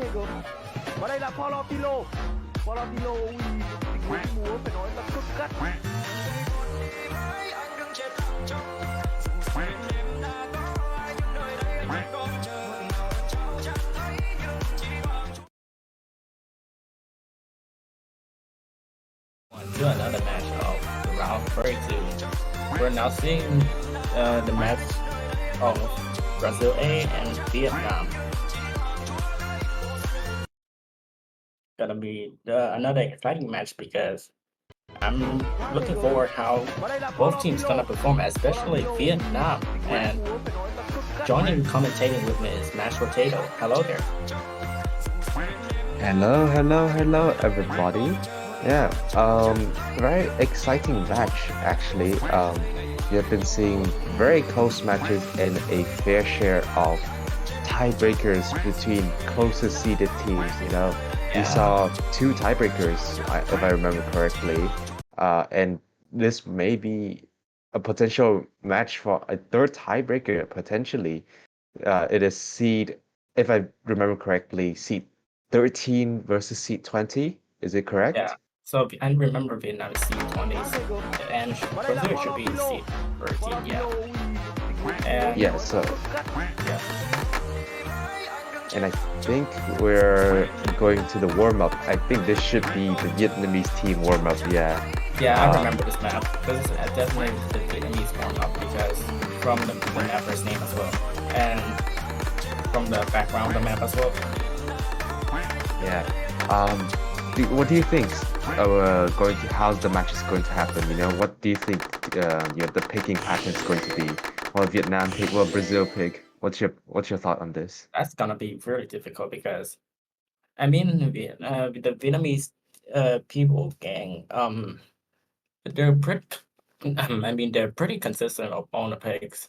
Taiko. Và đây là Paulo. Paulo vì tình huống múa phải nói là cực cắt. To another match of round 32. We're now seeing the match of Brazil A and Vietnam. Gonna be another exciting match because I'm looking forward how both teams gonna perform, especially Vietnam. And joining commentating with me is RO32. Hello there. Hello, everybody. Yeah, very exciting match actually. We have been seeing very close matches and a fair share of tiebreakers between closest seeded teams. We saw 2 tiebreakers, if I remember correctly, and this may be a potential match for a 3rd tiebreaker potentially. It is seed, if I remember correctly, seed 13 versus seed 20. Is it correct? Yeah. So I remember Vietnam is seed 20, and Brazil should be seed 13. Yeah. And Yeah. And I think we're going to the warm-up. I think this should be the Vietnamese team warm-up. Yeah. Yeah, I remember this map. This is definitely the Vietnamese warm-up because from the mapper's name as well, and from the background of the map as well. Yeah. What do you think? How the match is going to happen? What do you think? The picking pattern is going to be? Will Vietnam pick? Will Brazil pick? What's your thought on this? That's gonna be very difficult because, I mean, the Vietnamese people gang, they're pretty. They're pretty consistent on the picks.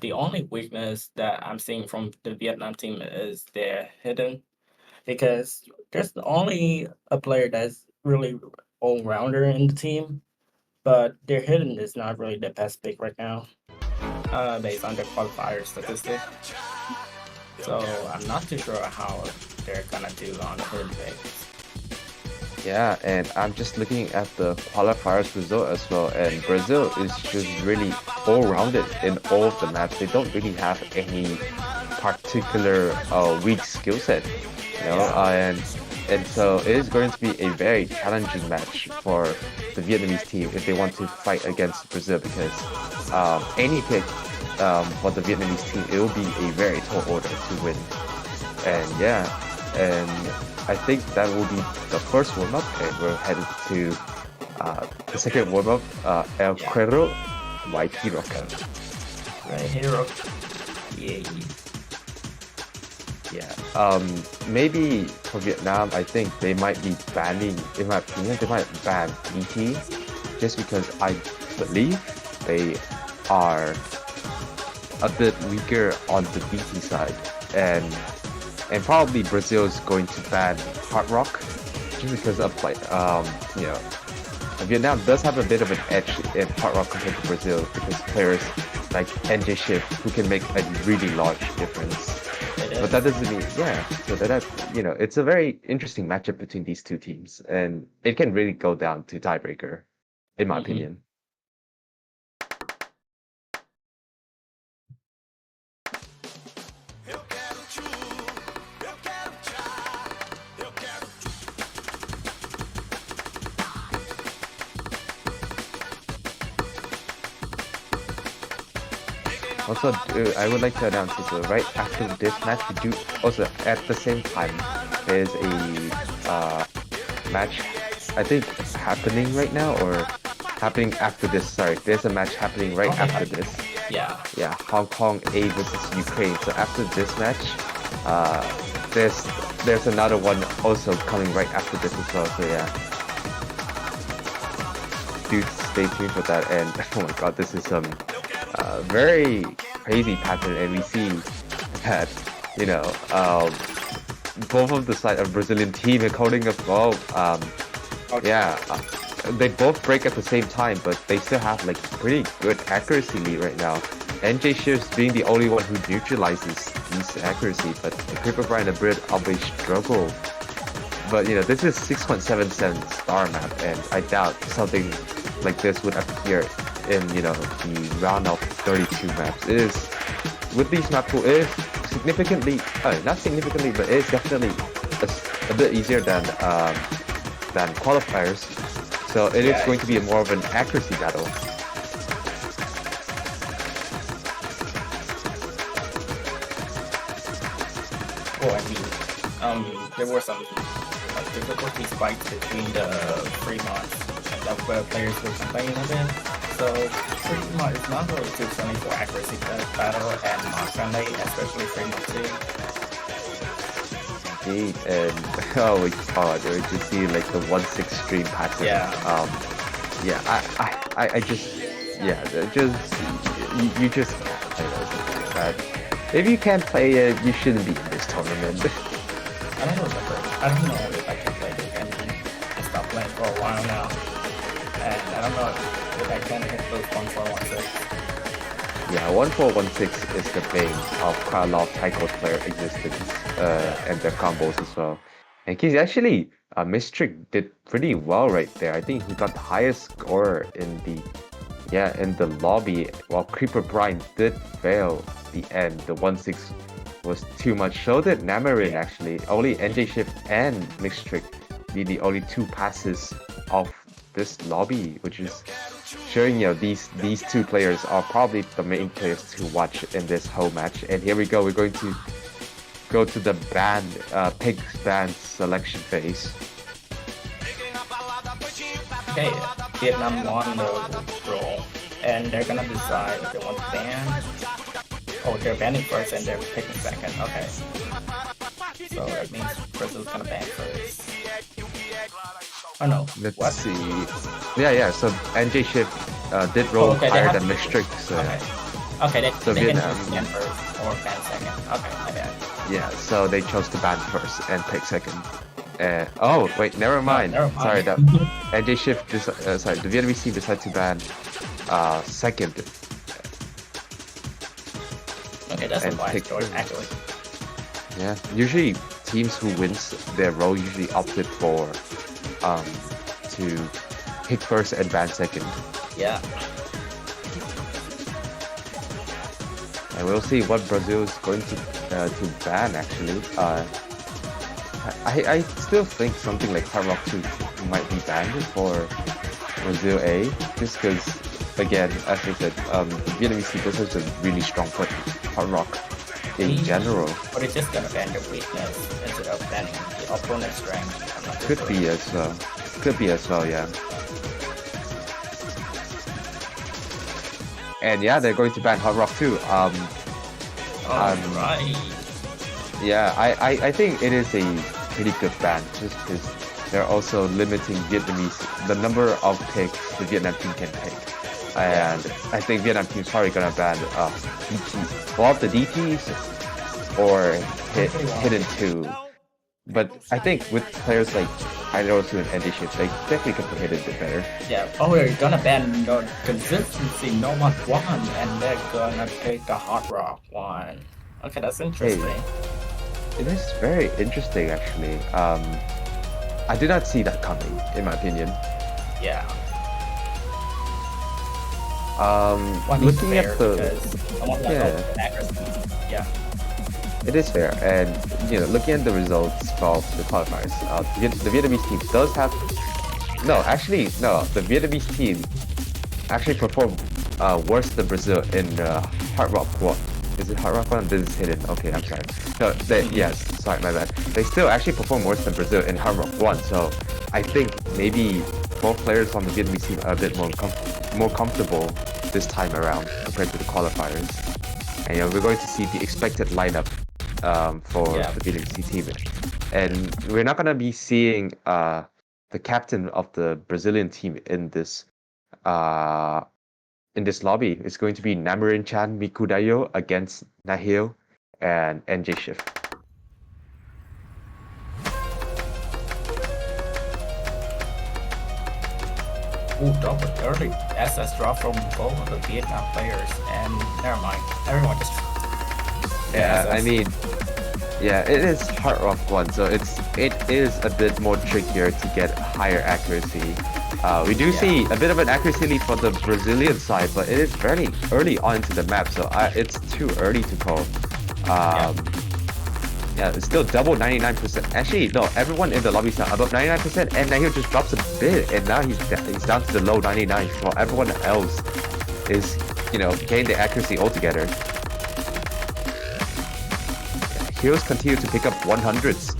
The only weakness that I'm seeing from the Vietnam team is their hidden, because there's only a player that's really all-rounder in the team, but their hidden is not really the best pick right now, based on their qualifier statistic. So I'm not too sure how they're gonna do on the hidden picks. Yeah, and I'm just looking at the qualifiers result as well, and Brazil is just really all-rounded in all of the maps. They don't really have any particular weak skill set, and so it is going to be a very challenging match for the Vietnamese team if they want to fight against Brazil, because any pick for the Vietnamese team, it will be a very tall order to win. And I think that will be the first warm-up, and we're headed to the second warm-up, El Cuero White Hero. Right, hero. Yeah. Yeah. Maybe for Vietnam, I think they might be banning, in my opinion, they might ban BT, just because I believe they are a bit weaker on the BT side, and probably Brazil is going to ban Hard Rock, just because of Vietnam does have a bit of an edge in Hard Rock compared to Brazil, because players like NJ Shift who can make a really large difference. But that doesn't mean, so that it's a very interesting matchup between these 2 teams, and it can really go down to tiebreaker, in my opinion. Also, I would like to announce this, right after this match, we do also at the same time, there's a match, I think, happening right now, or happening after this. Sorry, there's a match happening right after this. Yeah. Yeah, Hong Kong A versus Ukraine. So after this match, there's another one also coming right after this as well. So yeah, do stay tuned for that. And oh my god, this is some very crazy pattern, and we see that both of the side of Brazilian team are holding up well. They both break at the same time, but they still have like pretty good accuracy lead right now. NJ Shift being the only one who neutralizes these accuracy, but the Creeper Brian and Brit always struggle. But this is 6.77 star map, and I doubt something like this would appear in the round of 32 maps. It is with these map pool is significantly, not significantly, but it is definitely a bit easier than qualifiers. So it is going to be more of an accuracy battle. Well, there were some difficulty spikes between the Fremont that where players were complaining a bit. So Fremont is not really too friendly for accuracy battle and not friendly, especially Fremont 2. Indeed, and oh my god, you just see like the 1-6 stream pattern. I just you just can't play those things like that. If you can't play it, you shouldn't be in this tournament. I don't know if I can play this engine. I stopped playing for a while now. And I don't know if I can hit those 1416. Yeah, 1416 is the bane of quite a lot of Taiko player existence and their combos as well. And he's actually, Mistrick did pretty well right there. I think he got the highest score in the lobby, while Creeper Brian did fail the end. The 1-6 was too much. So did Namarin actually. Only NJ Shift and Mistrick be the only two passes of this lobby, which is showing these two players are probably the main players to watch in this whole match. And here we go, we're going to go to the pick band selection phase. Okay, Vietnam won the role, and they're gonna decide if they want to ban. Oh, they're banning first and they're picking second. Okay, so that means Brazil's gonna ban first. Oh no. Let's see. Yeah. So NJ Shift did roll higher than Mistrick. So okay, so they Vietnam can ban first or ban second. Okay, my bad. Yeah, so they chose to ban first and pick second. Oh wait, never mind. Sorry, that NJ Shift. Sorry, the Vietnamese team decided to ban second. Okay, that's a wise choice actually. Yeah, usually teams who wins their role usually opted for to pick first and ban second. Yeah. And we'll see what Brazil is going to ban actually. I still think something like Hard Rock 2 might be banned for Brazil A, just because again, as I said, the Vietnamese team does have a really strong foot Hard Rock in general. But it's just gonna ban the weakness instead of banning the opponent's strength. Could be as well. Could be as well, yeah. And yeah, they're going to ban Hard Rock 2. Right. Yeah, I think it is a pretty good ban, just because they're also limiting the number of picks the Vietnam team can pick. And I think Vietnam team's probably gonna ban DTs. Well, the DTs or Hidden 2. But I think with players like RO32 and NJ Shift, they definitely can hit it a bit better. Yeah, we're gonna ban the consistency no one won, and they're gonna take the Hard Rock one. Okay, that's interesting. Hey, it is very interesting actually. I did not see that coming, in my opinion. Yeah. Looking at the yeah. It is fair, and looking at the results of the qualifiers, the Vietnamese team does have the Vietnamese team actually performed worse than Brazil in Hard Rock 1. Is it Hard Rock 1? This is Hidden. Okay, I'm sorry. No, yes, sorry, my bad. They still actually performed worse than Brazil in Hard Rock 1, so I think maybe both players on the Vietnamese team are a bit more comfortable this time around compared to the qualifiers. And we're going to see the expected lineup for the Vietnamese team. And we're not going to be seeing the captain of the Brazilian team in this lobby. It's going to be Namarin-chan Mikudayo against Nahil and NJ Shift. Ooh, double early SS drop from both of the Vietnam players, and never mind. Everyone just Yeah, I SS. mean, yeah, it is Heart Rock 1, so it is a bit more trickier to get higher accuracy. We do see a bit of an accuracy lead for the Brazilian side, but it is very early on into the map, so it's too early to call. Yeah, it's still double 99%. Actually, no, everyone in the lobby is now above 99%, and now he just drops a bit, and now he's down to the low 99, while everyone else is, getting the accuracy altogether. Heroes continue to pick up 100s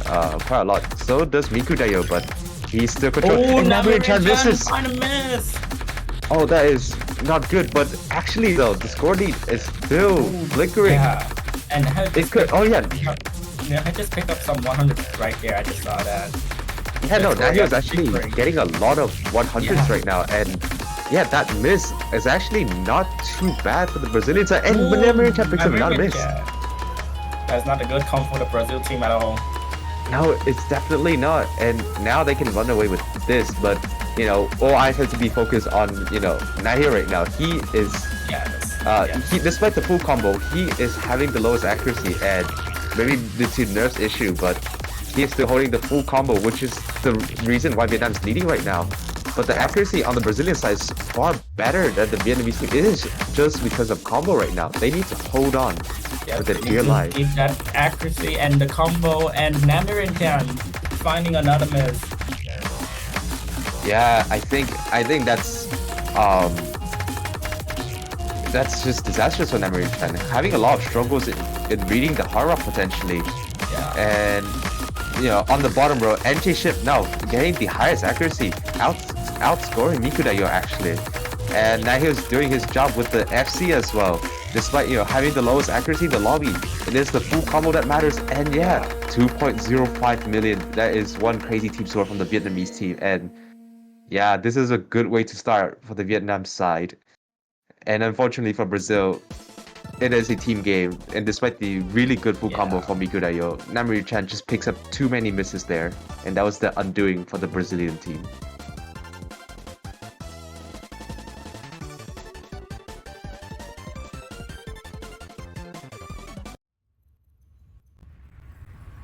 quite a lot. So does Miku Dayo, but he's still controlled. Oh, And Namiru-chan misses! Find a miss! Oh, that is not good, but actually though, the score lead is still flickering. Yeah, and It could, oh yeah. Yeah, I just picked up some 100 right there. I just saw that. Yeah, no, That's Nahio is great. actually Great. getting a lot of 100s Yeah. right now, and yeah, that miss is actually not too bad for the Brazilian side, and Namiru-chan picks up another miss. That's not a good comp for the Brazil team at all. No, it's definitely not, and now they can run away with this, but all eyes have to be focused on Nahio right now. He is despite the full combo, he is having the lowest accuracy, and maybe due to nerf's issue, but he is still holding the full combo, which is the reason why Vietnam is leading right now. But the accuracy on the Brazilian side is far better than the Vietnamese team. It is just because of combo right now. They need to hold on for their dear life. Keep that accuracy and the combo, and Namiru-chan finding another miss. Yeah, I think that's just disastrous for Namiru-chan. Having a lot of struggles in reading the Heart Rock potentially. Yeah. And on the bottom row, NJ Ship now getting the highest accuracy, outscoring Miku Dayo actually. And now he's doing his job with the FC as well. Despite having the lowest accuracy in the lobby, it is the full combo that matters. And yeah, 2.05 million. That is one crazy team score from the Vietnamese team. And yeah, this is a good way to start for the Vietnam side. And unfortunately for Brazil, it is a team game, and despite the really good full combo from Miku Dayo, Namiru-chan just picks up too many misses there, and that was the undoing for the Brazilian team.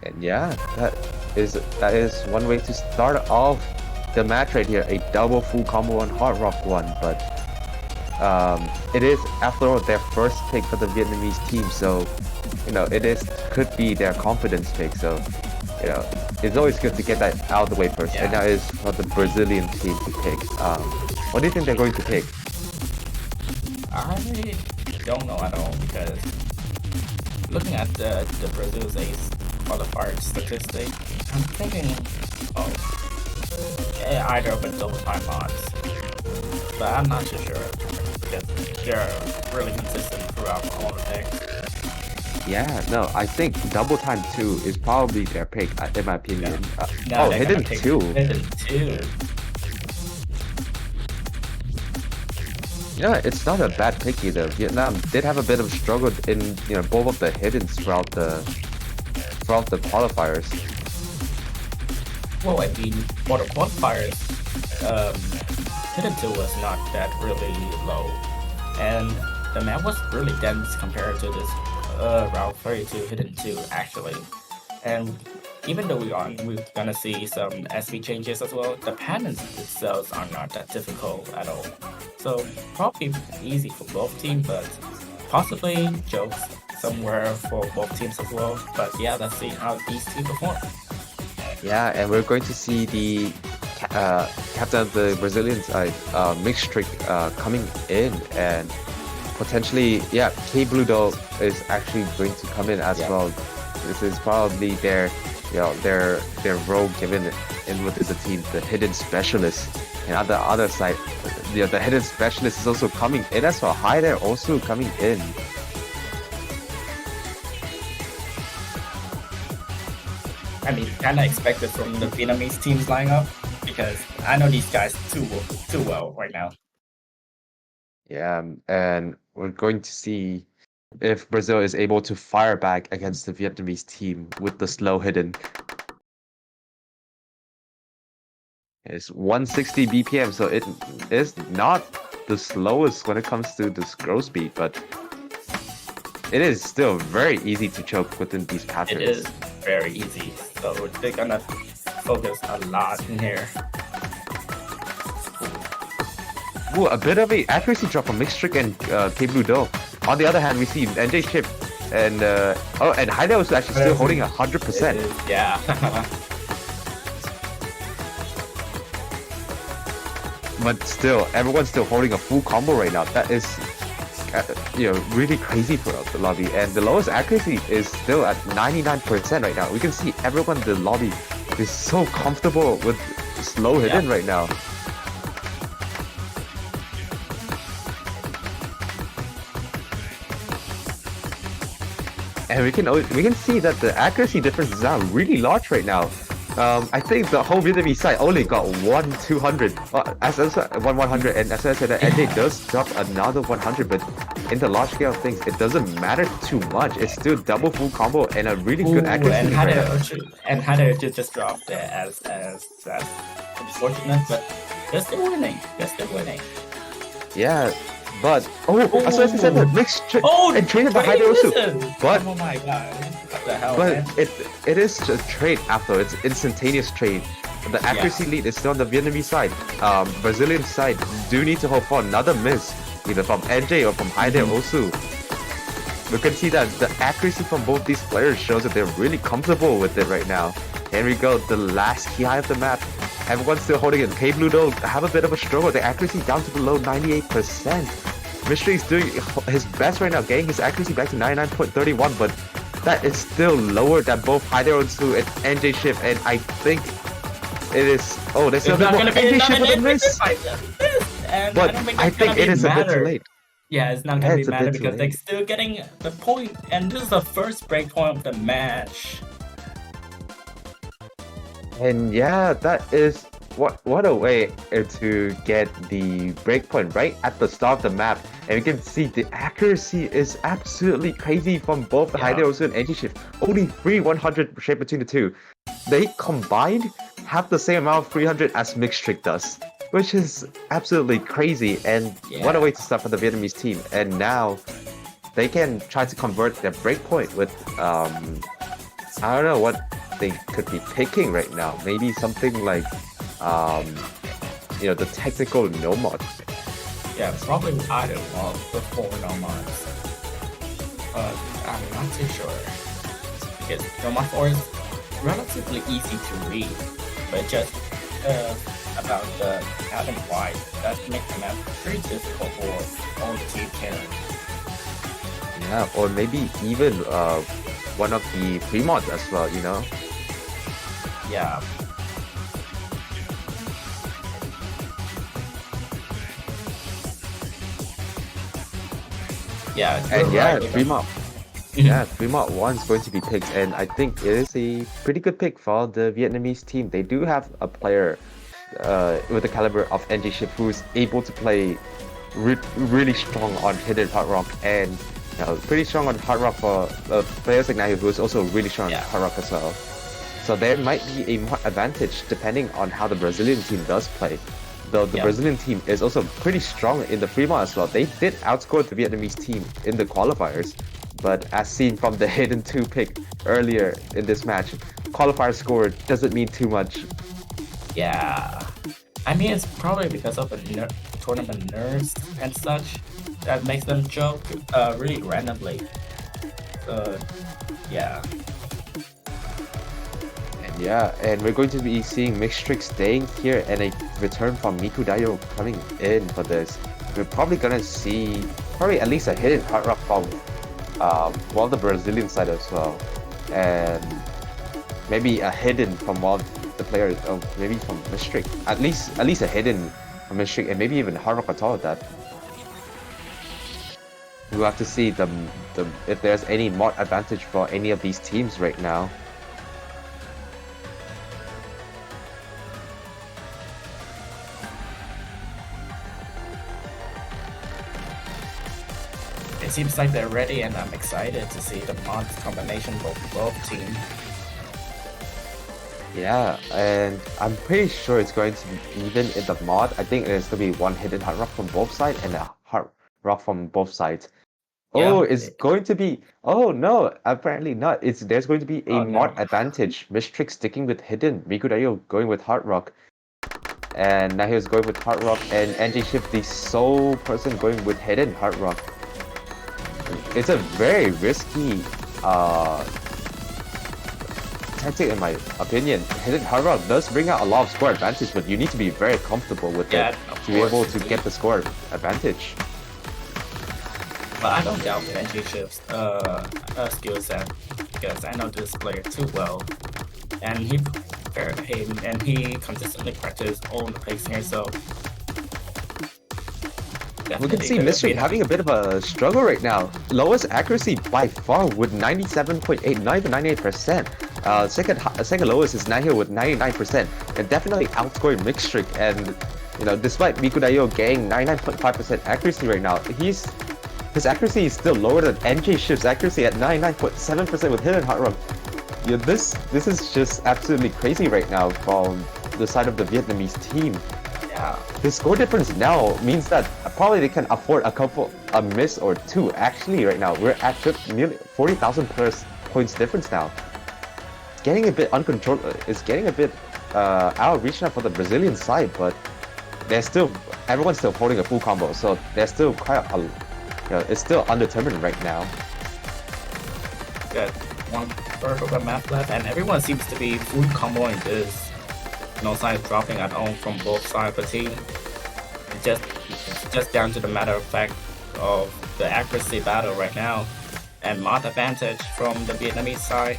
And yeah, that is one way to start off the match right here, a double full combo on Heart Rock 1, but it is, after all, their first pick for the Vietnamese team, so could be their confidence pick. So it's always good to get that out of the way first. And now is for the Brazilian team to pick. What do you think they're going to pick? I don't know at all, because looking at the Brazil's ace qualifier statistic, I'm thinking either of the double time mods, but I'm not too sure because they're really consistent throughout all the picks. Yeah, no, I think double time 2 is probably their pick, in my opinion. No, hidden 2. Hidden 2. Yeah, it's not a bad pick either. Vietnam did have a bit of struggle in both of the hiddens throughout the qualifiers. Well, I mean, for the qualifiers, hidden 2 was not that really low, and the map was really dense compared to this RO32 hidden 2 actually. And even though we're gonna see some SV changes as well, the patterns themselves are not that difficult at all. So probably easy for both teams, but possibly jokes somewhere for both teams as well. But yeah, let's see how these two perform. Yeah, and we're going to see the captain of the Brazilian side, Mixed Trick, coming in, and potentially, yeah, K Blue though is actually going to come in as well. This is probably their role given in with the team, the hidden specialist. And on the other side, the hidden specialist is also coming in as well. Hi there, also coming in. I mean, kind of expected from the Vietnamese team's lineup, because I know these guys too well right now. Yeah, and we're going to see if Brazil is able to fire back against the Vietnamese team with the slow hidden. It's 160 BPM, so it is not the slowest when it comes to the scroll speed, but it is still very easy to choke within these patterns. It is very easy, so they're gonna focus a lot in here. Ooh, a bit of a accuracy drop from Mixed Trick and K-Blue Do. On the other hand, we see NJ Chip and and Haida was actually still holding 100%. Yeah. But still, everyone's still holding a full combo right now. That is, really crazy for the lobby. And the lowest accuracy is still at 99% right now. We can see everyone in the lobby is so comfortable with slow hidden right now. And we can see that the accuracy difference is now really large right now. I think the whole Vietnamese side only got 200, as 100, and as I said, NJ does drop another 100, but in the large scale of things, it doesn't matter too much. It's still double full combo and a really good accuracy. And Haida just dropped there as that's unfortunate, but they're still winning. Yeah. But as I said, the mixed and traded by Haida also. But oh my god, what the hell? But man? it is a trade after. It's instantaneous trade. The accuracy lead is still on the Vietnamese side. Brazilian side do need to hope for another miss, either from NJ or from Haida also. We can see that the accuracy from both these players shows that they're really comfortable with it right now. Here we go, the last key high of the map. Everyone's still holding it. K-Blue though have a bit of a struggle. The accuracy down to below 98%. Mystery's doing his best right now, getting his accuracy back to 99.31, but that is still lower than both Haideronsu and NJ Shift, and I think it is. Oh, there's a bit more NJ Shift with a miss. But I think it is a bit too late. Yeah, it's not gonna be matter because they're still getting the point, and this is the first break point of the match. And yeah, that is what a way to get the breakpoint right at the start of the map. And we can see the accuracy is absolutely crazy from both Haideronsu and NJ Shift. Only 100 shade between the two. They combined have the same amount of 300 as Mixed Trick does, which is absolutely crazy. And what a way to start for the Vietnamese team. And now they can try to convert their breakpoint with I don't know what they could be picking right now. Maybe something like the technical no mod. Yeah, probably either of the 4 no mods. But I'm not too sure. Because no mod 4 is relatively easy to read, but just about the pattern wide that makes the map pretty difficult for all team players. Yeah, or maybe even one of the free mods as well, Yeah. Yeah, and right, free mod. Yeah, free mod 1 is going to be picked, and I think it is a pretty good pick for the Vietnamese team. They do have a player with the caliber of NJ Ship who is able to play really strong on hidden hard rock, and pretty strong on hard rock for players like Nahu, who is also really strong on hard rock as well. So there might be a more advantage depending on how the Brazilian team does play. Though the Brazilian team is also pretty strong in the free mod as well. They did outscore the Vietnamese team in the qualifiers, but as seen from the hidden 2 pick earlier in this match, qualifier score doesn't mean too much. Yeah, I mean it's probably because of the tournament nerves and such that makes them joke really randomly. So yeah. Yeah, and we're going to be seeing Mixed Trick staying here and a return from Miku Dayo coming in for this. We're probably gonna see at least a hidden hard rock from one of the Brazilian side as well, and maybe a hidden from one of the players, maybe from Mixed Trick. At least a hidden from Mixed Trick, and maybe even hard rock at all at that. We'll have to see if there's any mod advantage for any of these teams right now. It seems like they're ready, and I'm excited to see the mods combination for both teams. Yeah, and I'm pretty sure it's going to be even in the mod. I think there's going to be one hidden hard rock from both sides and a hard rock from both sides. Oh, Yeah. it's going to be. Oh no, apparently not. There's going to be a Oh mod no. advantage. Mistrix sticking with hidden. Mikudayo going with hard rock. And Nahil's going with hard rock. And NJ Shift, the sole person going with hidden hard rock. It's a very risky tactic in my opinion. Hidden hard rock does bring out a lot of score advantage, but you need to be very comfortable with Yeah, it of to be able course. to get the score advantage. But I don't doubt NG Shift's skill set because I know this player too well, and he prepared him and he consistently practiced on the pace here. So We can see definitely Mystery having a bit of a struggle right now. Lowest accuracy by far with 97.8, not even 98%. Second lowest is Nahil with 99%, and definitely outscoring Mixtrick. And you know, despite Mikudayo getting 99.5% accuracy right now, his accuracy is still lower than NJ Shift's accuracy at 99.7% with hidden hard rock. Yeah, this is just absolutely crazy right now from the side of the Vietnamese team. Yeah. The score difference now means that probably they can afford a miss or two. Actually, right now we're at nearly 40,000 plus points difference now. It's getting a bit uncontrolled. It's getting a bit out of reach now for the Brazilian side, but everyone's still holding a full combo, so there's still quite a, it's still undetermined right now. Got 1/3 of the map left, and everyone seems to be full comboing this. No side dropping at all from both sides of the team. It's just down to the matter of fact of the accuracy battle right now, and mod advantage from the Vietnamese side.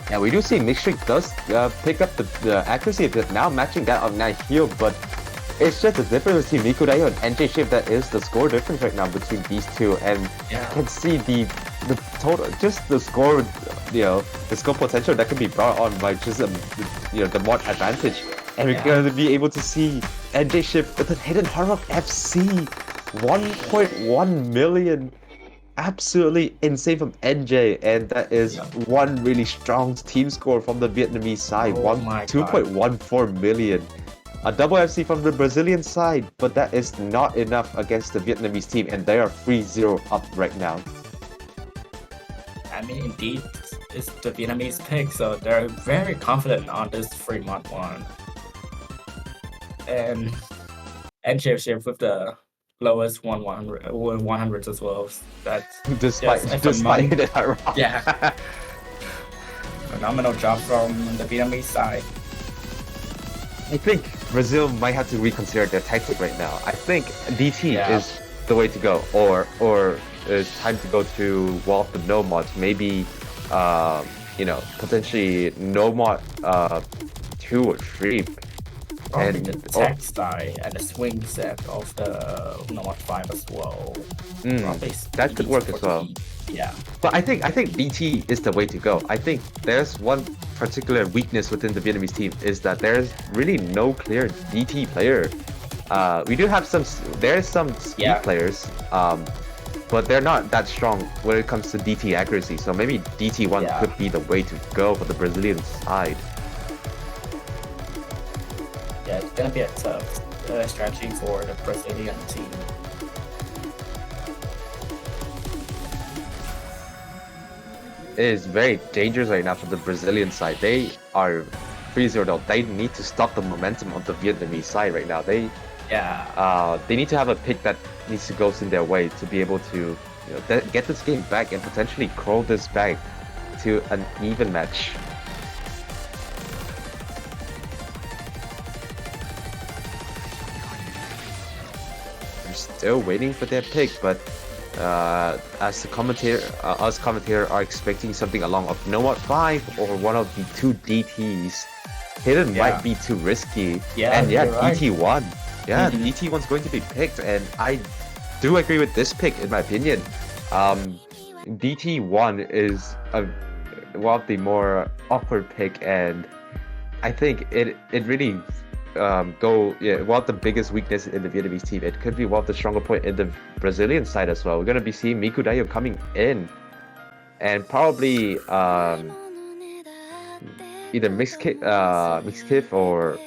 Yeah, we do see Mixtrick does pick up the accuracy a bit now, matching that of Nahil, but it's just the difference between Mikudayo and NJ Shift that is the score difference right now between these two, and you can see the total, just the score, the score potential that can be brought on by just the mod advantage, and we're going to be able to see NJ Shift with the hidden hard rock FC 1.1 million. Absolutely insane from NJ, and that is one really strong team score from the Vietnamese side. 2.14 million. A double FC from the Brazilian side, but that is not enough against the Vietnamese team, and they are 3-0 up right now. I mean, indeed, it's the Vietnamese pick, so they're very confident on this free mod one. And Shift with the lowest 100s as well. That's despite it, yeah. Phenomenal job from the Vietnamese side. I think Brazil might have to reconsider their tactic right now. I think DT is the way to go, or it's time to go to Wall of the No mods. Maybe potentially No mod 2 or 3. Probably the tech style and the swing set of the Nomad 5 as well. That could work as well. Yeah. But I think DT is the way to go. I think there's one particular weakness within the Vietnamese team is that there's really no clear DT player. We do have there's some speed players, but they're not that strong when it comes to DT accuracy. So maybe DT1 could be the way to go for the Brazilian side. Yeah, it's gonna be a tough strategy for the Brazilian team. It is very dangerous right now for the Brazilian side. They are 3-0 though. They need to stop the momentum of the Vietnamese side right now. They need to have a pick that needs to go in their way to be able to get this game back and potentially crawl this back to an even match. Still waiting for their pick, but as the commentator, us commentator are expecting something along of Nomad 5 or one of the two DTs. Hidden might be too risky. DT1. Yeah, DT1's going to be picked, and I do agree with this pick in my opinion. DT1 is one of the more awkward pick, and I think it really one of the biggest weakness in the Vietnamese team. It could be one of the stronger point in the Brazilian side as well. We're gonna be seeing Mikudayo coming in, and probably either Mixkif or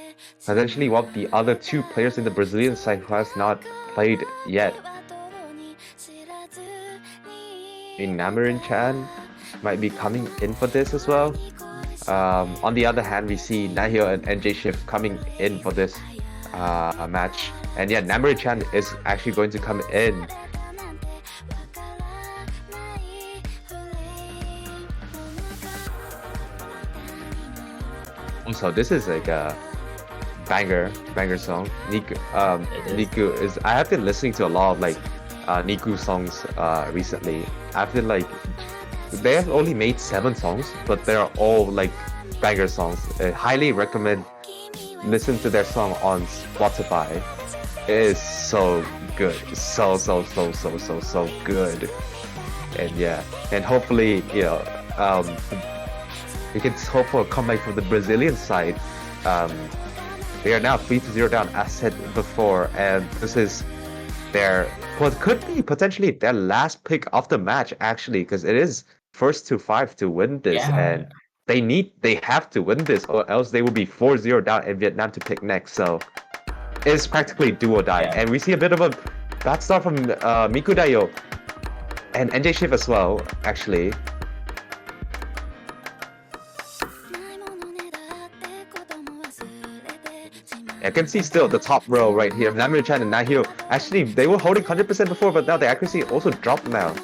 potentially one of the other two players in the Brazilian side who has not played yet. In Namarin Chan might be coming in for this as well. On the other hand, we see Nahio and NJ Shift coming in for this match. And yeah, Namarin Chan is actually going to come in. So this is like a banger song. Niku is. I have been listening to a lot of like Niku songs recently. I've been like, they have only made 7 songs, but they're all like banger songs. I highly recommend listen to their song on Spotify. It is so good, so good. And yeah, and hopefully we can hope for a comeback from the Brazilian side. They are now 3-0 down, as said before, and this is their what could be potentially their last pick of the match, actually, because it is first to 5 to win this, and they have to win this, or else they will be 4-0 down in Vietnam to pick next. So it's practically do or die, and we see a bit of a bad start from Miku Dayo and NJ Shift as well, actually. I can see still the top row right here, Namarin Chan and Nahio. Actually, they were holding 100% before, but now the accuracy also dropped now.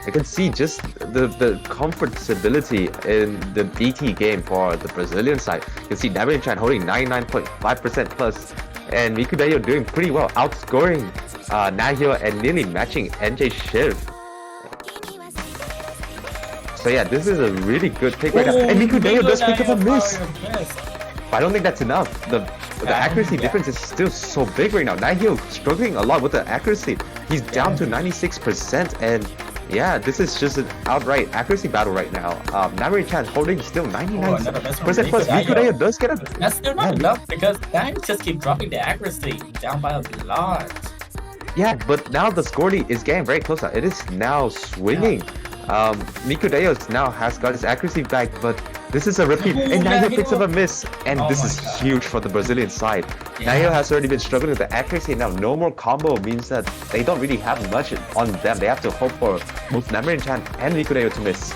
I can see just the comfortability in the DT game for the Brazilian side. You can see Namarin Chan holding 99.5% plus, and Miku Dayo doing pretty well, outscoring Nahio and nearly matching NJ Shiv. So yeah, this is a really good pick right now. And Miku Dayo does pick up a miss. But I don't think that's enough. The accuracy difference is still so big right now. Nahio struggling a lot with the accuracy. He's down to 96%, and yeah, this is just an outright accuracy battle right now. Namarin Chan holding still 99% plus. Miku Dayo does get a... That's still not enough, because Nine just keep dropping the accuracy down by a lot. Yeah, but now the score lead is getting very close. It is now swinging. Miku Dayo now has got his accuracy back, but this is a repeat, and Nahio picks up a miss, and this is huge for the Brazilian side. Nahio has already been struggling with the accuracy, now no more combo means that they don't really have much on them. They have to hope for both Namarin Chan and Miku Dayo to miss.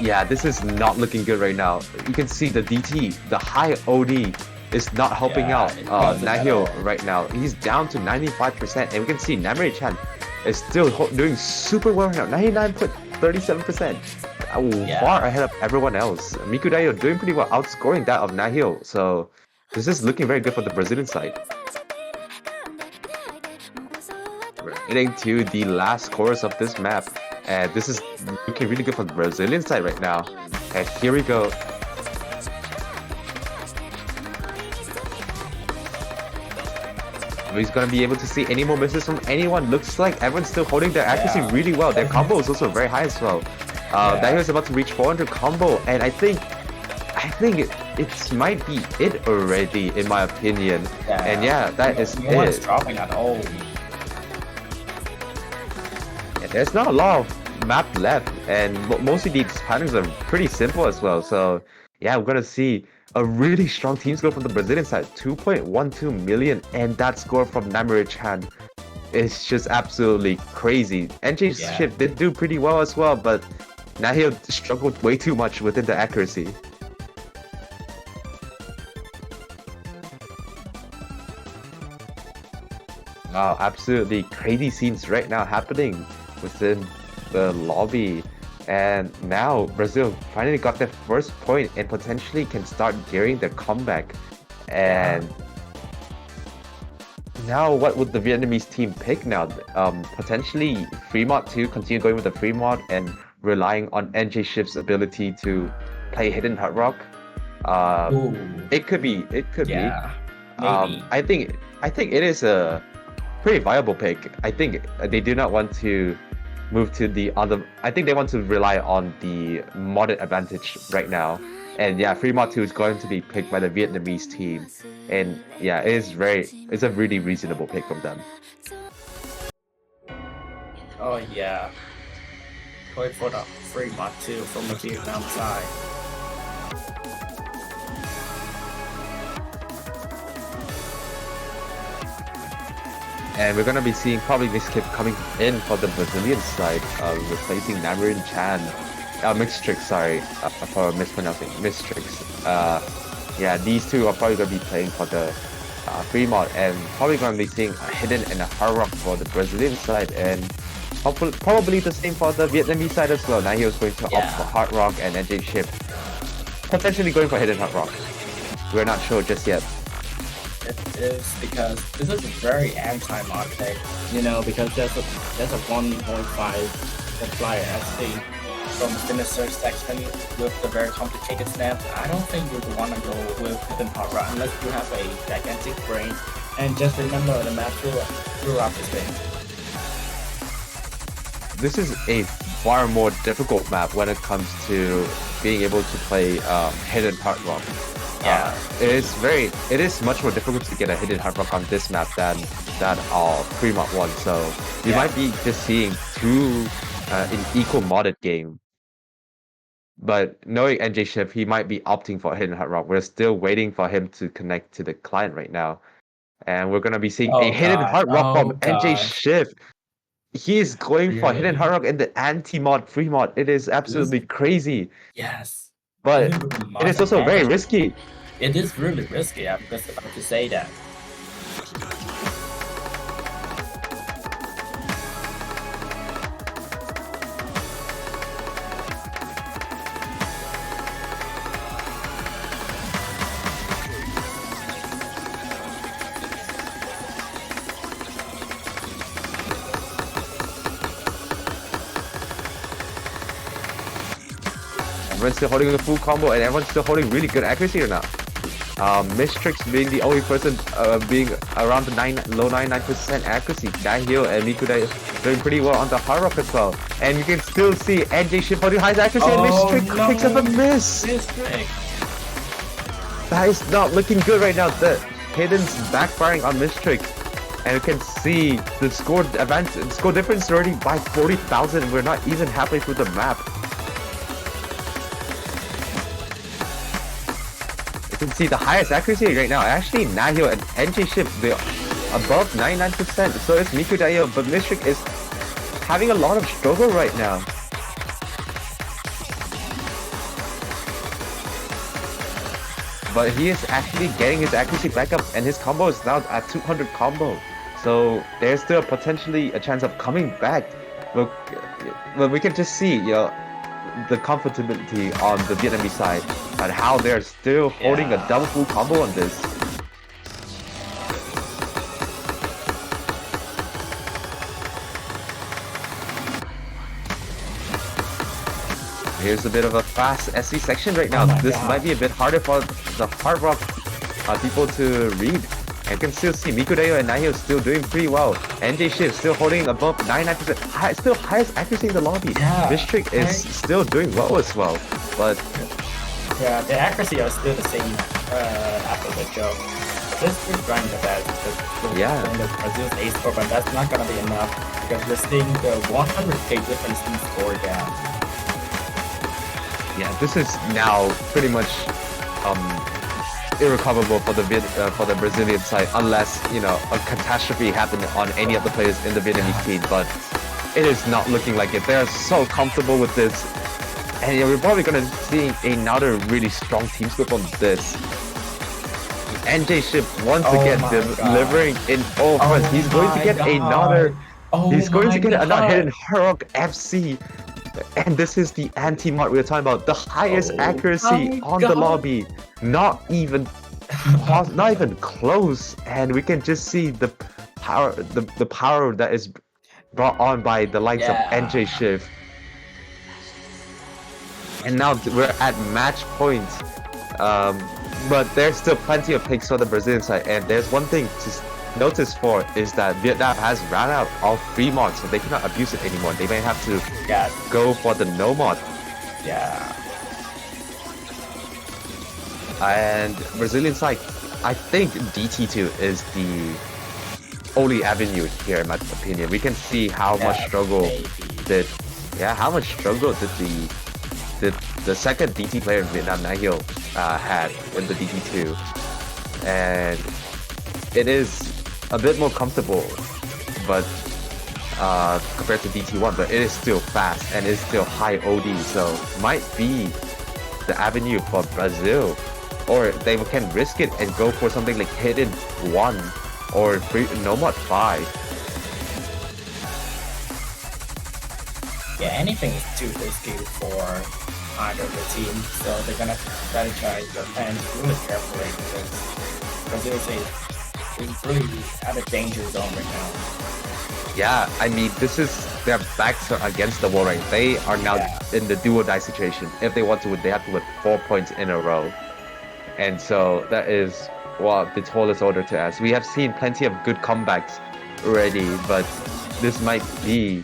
Yeah, this is not looking good right now. You can see the DT, the high OD, is not helping out Nahio right now. He's down to 95%, and we can see Namarin Chan is still doing super well right now, 99.37%. Far ahead of everyone else. Miku Dayo doing pretty well, outscoring that of Nahio. So this is looking very good for the Brazilian side. We're getting to the last course of this map, and this is looking really good for the Brazilian side right now. And here we go. He's gonna be able to see any more misses from anyone. Looks like everyone's still holding their accuracy really well. Their combo is also very high as well. Nahio is about to reach 400 combo, and I think it might be it already, in my opinion. And yeah, that is no one's dropping at all. Yeah, there's not a lot of map left, and most of these patterns are pretty simple as well. So yeah, we're gonna see a really strong team score from the Brazilian side, 2.12 million, and that score from Namarin Chan is just absolutely crazy. NJ Shift did do pretty well as well, but Nahio struggled way too much within the accuracy. Wow, absolutely crazy scenes right now happening within the lobby. And now Brazil finally got their first point and potentially can start gearing their comeback. And now what would the Vietnamese team pick now? Potentially Fremont to continue going with the Fremont and relying on NJ Shift's ability to play hidden hard rock. It could be. Maybe. I think it is a pretty viable pick. I think they do not want to move to the other. I think they want to rely on the modern advantage right now. And yeah, Fremont 2 is going to be picked by the Vietnamese team. And yeah, it's a really reasonable pick from them. Oh yeah, going for the Fremont 2 from the Vietnam side. And we're gonna be seeing probably this kid coming in for the Brazilian side, replacing Namarin Chan. Mixtrix, sorry, for mispronouncing Mixtrix. Yeah, these two are probably gonna be playing for the Fremont, and probably gonna be seeing a Hidden and a Hard Rock for the Brazilian side, and hopefully, probably the same for the Vietnamese side as well. Now he was going to opt for Hard Rock, and NJ Ship potentially going for Hidden Hard Rock. We're not sure just yet. It is because this is a very anti-mod pick, you know, because there's a 1.5 flyer SD from Sinister section with the very complicated snaps. I don't think you would want to go with Hidden Hard Rock unless you have a gigantic brain. And just remember the map throughout this game. This is a far more difficult map when it comes to being able to play Hidden Hard Rock. Yeah, it is much more difficult to get a Hidden Hard Rock on this map than Fremont one. So you might be just seeing two an equal modded game. But knowing NJ Shift, he might be opting for Hidden Hard Rock. We're still waiting for him to connect to the client right now, and we're gonna be seeing a Hidden Hard Rock from NJ Shift. He is going for Hidden Hard Rock in the anti-mod Fremont. It is absolutely crazy. Yes. But it is also very risky. It is really risky, I'm just about to say that. Everyone's still holding the full combo, and everyone's still holding really good accuracy right now. Mistrix being the only person being around the low 99% accuracy. Dahil and Mikuda doing pretty well on the Hard Rock as well. And you can still see NJ Ship holding high accuracy, and Mistrix picks up a miss. That is not looking good right now. The Hidden's backfiring on Mistrix. And you can see the score difference already by 40,000. We're not even halfway through the map. You can see the highest accuracy right now. Actually, Nahyo and NJ Ship, they're above 99%. So is Miku Dayo, but Mistrix is having a lot of struggle right now. But he is actually getting his accuracy back up, and his combo is now at 200 combo. So there's still potentially a chance of coming back. But we can just see, the comfortability on the Vietnamese side and how they're still holding a double full combo on this. Here's a bit of a fast SC section right now. This might be a bit harder for the Hard Rock people to read. I can still see Mikudeo and Nahyo still doing pretty well. NJ Shift still holding above 99%, still highest accuracy in the lobby. Mistrix is still doing well as well, but yeah, the accuracy are still the same after the show. This is trying the best because the Brazil's ace score, but that's not gonna be enough because we're seeing the 100k difference in score gap. Yeah, this is now pretty much irrecoverable for the Brazilian side unless a catastrophe happened on any of the players in the Vietnamese team. But it is not looking like it. They're so comfortable with this, and we're probably gonna see another really strong team scope on this. NJ Ship once again delivering in all fronts. He's going to get another. He's going to get another Hidden Hard Rock FC. And this is the anti-mod we were talking about. The highest accuracy on the lobby. Not even close. And we can just see the power that is brought on by the likes of NJ Shift. And now we're at match point. But there's still plenty of picks for the Brazilian side. And there's one thing to notice for is that Vietnam has ran out of free mods, so they cannot abuse it anymore. They may have to go for the no mod. Yeah. And Brazilian side, I think DT2 is the only avenue here, in my opinion. We can see how much struggle did the second DT player in Vietnam, Nahil, had in the DT2, and it is a bit more comfortable, but compared to DT1, but it is still fast and it's still high OD, so might be the avenue for Brazil, or they can risk it and go for something like hidden 1 or Nomad 5. Yeah, anything is too risky for either of the team, so they're gonna strategize their plans really carefully because Brazil is really at a danger zone right now. Yeah, I mean, their backs are against the wall right. They are now in the do or die situation. If they want to win, they have to win 4 points in a row. And so that is what the tallest order to ask. We have seen plenty of good comebacks already, but this might be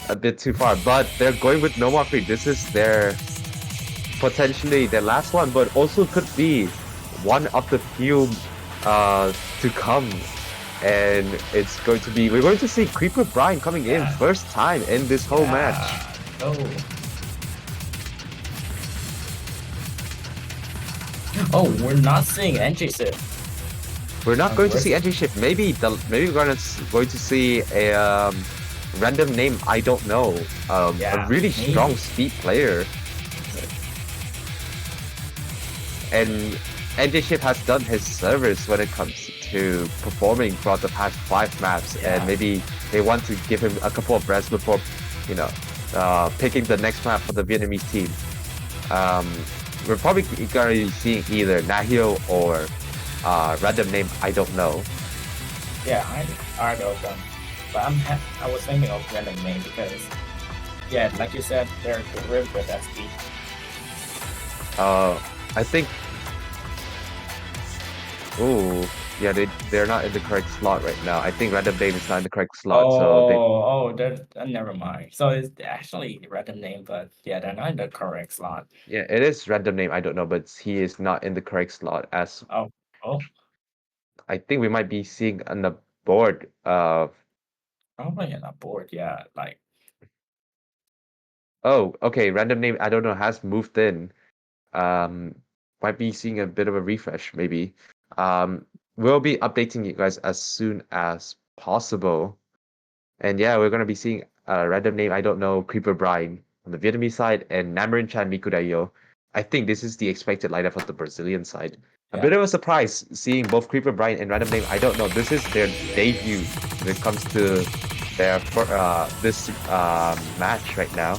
a bit too far. But they're going with No More Free. This is potentially their last one, but also could be one of the few to come. And we're going to see Creeper Brian coming in first time in this whole match. Oh, we're not seeing NG Shift. We're not going to see NG Shift. Maybe we're going to see a random name I don't know. A really strong speed player. And NG Shift has done his service when it comes to performing throughout the past 5 maps, and maybe they want to give him a couple of breaths before, picking the next map for the Vietnamese team. We're probably gonna be seeing either Nahil or random name I don't know. Yeah, I know them, but I was thinking of random name because, like you said, they're really good at speed. I think. Ooh, yeah, they're not in the correct slot right now. I think random name is not in the correct slot. Never mind. So it's actually random name, but they're not in the correct slot. Yeah, it is random name I don't know, but he is not in the correct slot. As I think we might be seeing on the board. Probably on a board. Yeah, like. Oh, okay. Random name I don't know has moved in. Might be seeing a bit of a refresh, maybe. We'll be updating you guys as soon as possible. And we're gonna be seeing a random name I don't know, Creeper Brian on the Vietnamese side, and Namarin Chan Mikudayo. I think this is the expected lineup of the Brazilian side. A bit of a surprise seeing both Creeper Brian and random name I don't know. This is their debut when it comes to their this match right now.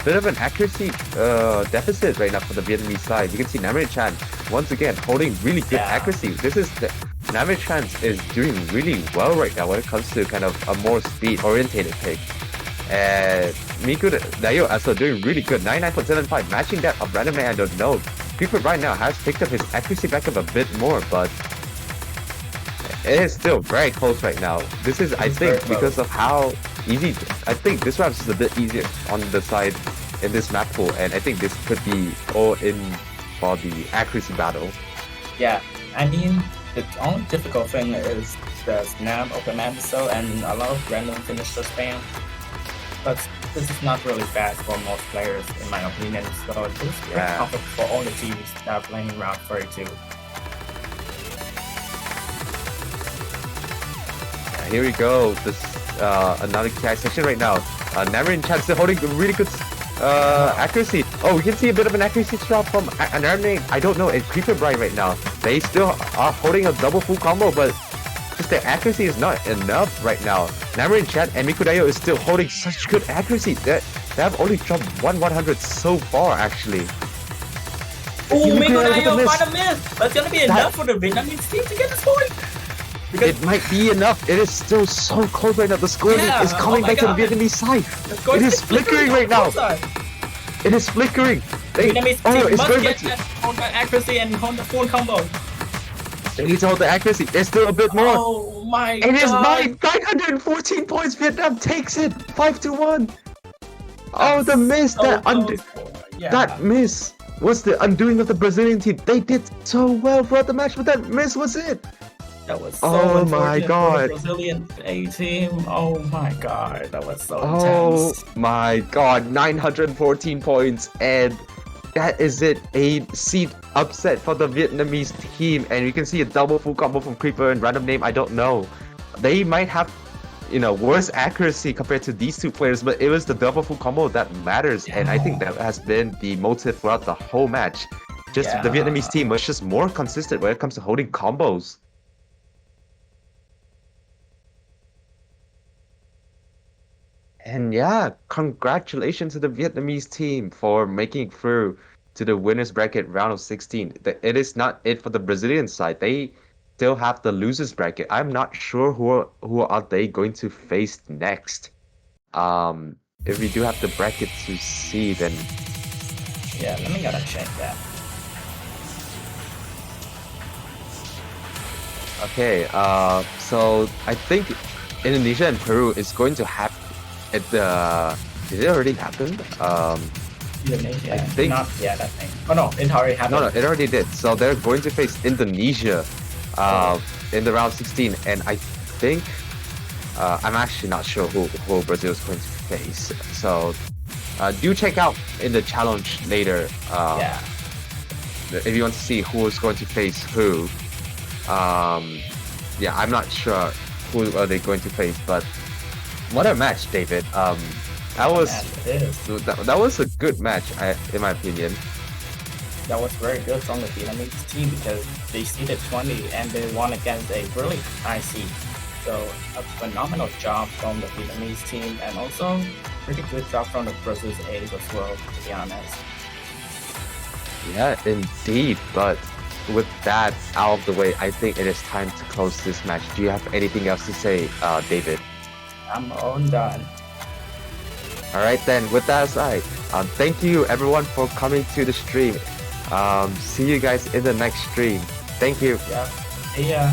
Bit of an accuracy deficit right now for the Vietnamese side. You can see Namarin Chan once again holding really good accuracy. Namarin Chan is doing really well right now when it comes to kind of a more speed orientated pick. And Mikudayo also doing really good, 99.75, matching that of random name I don't know. Creeper right now has picked up his accuracy back up a bit more, but it is still very close right now. This is, I think, because of how easy. I think this round is a bit easier on the side in this map pool, and I think this could be all in for the accuracy battle. Yeah, I mean, the only difficult thing is the snap of the map so and a lot of random finisher spam. But this is not really fast for most players, in my opinion. So this is very comfortable for all the teams that are playing round 32. Here we go. This another KI session right now. Namarin Chan still holding really good accuracy. Oh, we can see a bit of an accuracy drop from Namarin. I don't know. And Creeper Bright right now. They still are holding a double full combo, but just their accuracy is not enough right now. Namarin Chan and Mikudayo is still holding such good accuracy. They have only dropped 100 so far, actually. Oh, Mikudayo find a miss. That's gonna be enough for the Vietnamese team to get this point. It might be enough. It is still so cold right now. The scoring is coming back to the Vietnamese side. It is flickering right now. It is flickering. Vietnamese oh, team it's must going get back that on the accuracy and on the full combo. They need to hold the accuracy. There's still a bit more. Oh my And it's god! 914 points. Vietnam takes it 5-1. Oh, the That's miss! so close. Yeah. That miss was the undoing of the Brazilian team. They did so well throughout the match, but that miss was it. That was so Oh my unfortunate for god. the Brazilian A team. Oh my god, that was so Oh intense. my god, 914 points, and that is it. A seed upset for the Vietnamese team, and you can see a double full combo from Creeper and random name I don't know. They might have, worse accuracy compared to these two players, but it was the double full combo that matters, and I think that has been the motive throughout the whole match. Just the Vietnamese team was just more consistent when it comes to holding combos. And yeah, congratulations to the Vietnamese team for making it through to the winners bracket round of 16. It is not it for the Brazilian side. They still have the losers bracket. I'm not sure who are they going to face next. If we do have the bracket to see, then Yeah, let me gotta check that. okay. So I think Indonesia and Peru is going to have did it already happen? Indonesia. I think Not yet, I think. Oh no, it already happened. No, it already did. So they're going to face Indonesia in the round 16, and I think I'm actually not sure who Brazil is going to face. So do check out in the challenge later. Yeah. If you want to see who is going to face who. Yeah, I'm not sure who are they going to face, but what a match, David. That was a good match, in my opinion. That was very good from the Vietnamese team because they seeded 20 and they won against a really high seed. So a phenomenal job from the Vietnamese team, and also pretty good job from the Brazil's A's as well, to be honest. Yeah, indeed. But with that out of the way, I think it is time to close this match. Do you have anything else to say, David? I'm all done. Alright then, with that aside, thank you everyone for coming to the stream. See you guys in the next stream. Thank you. Yeah. See ya.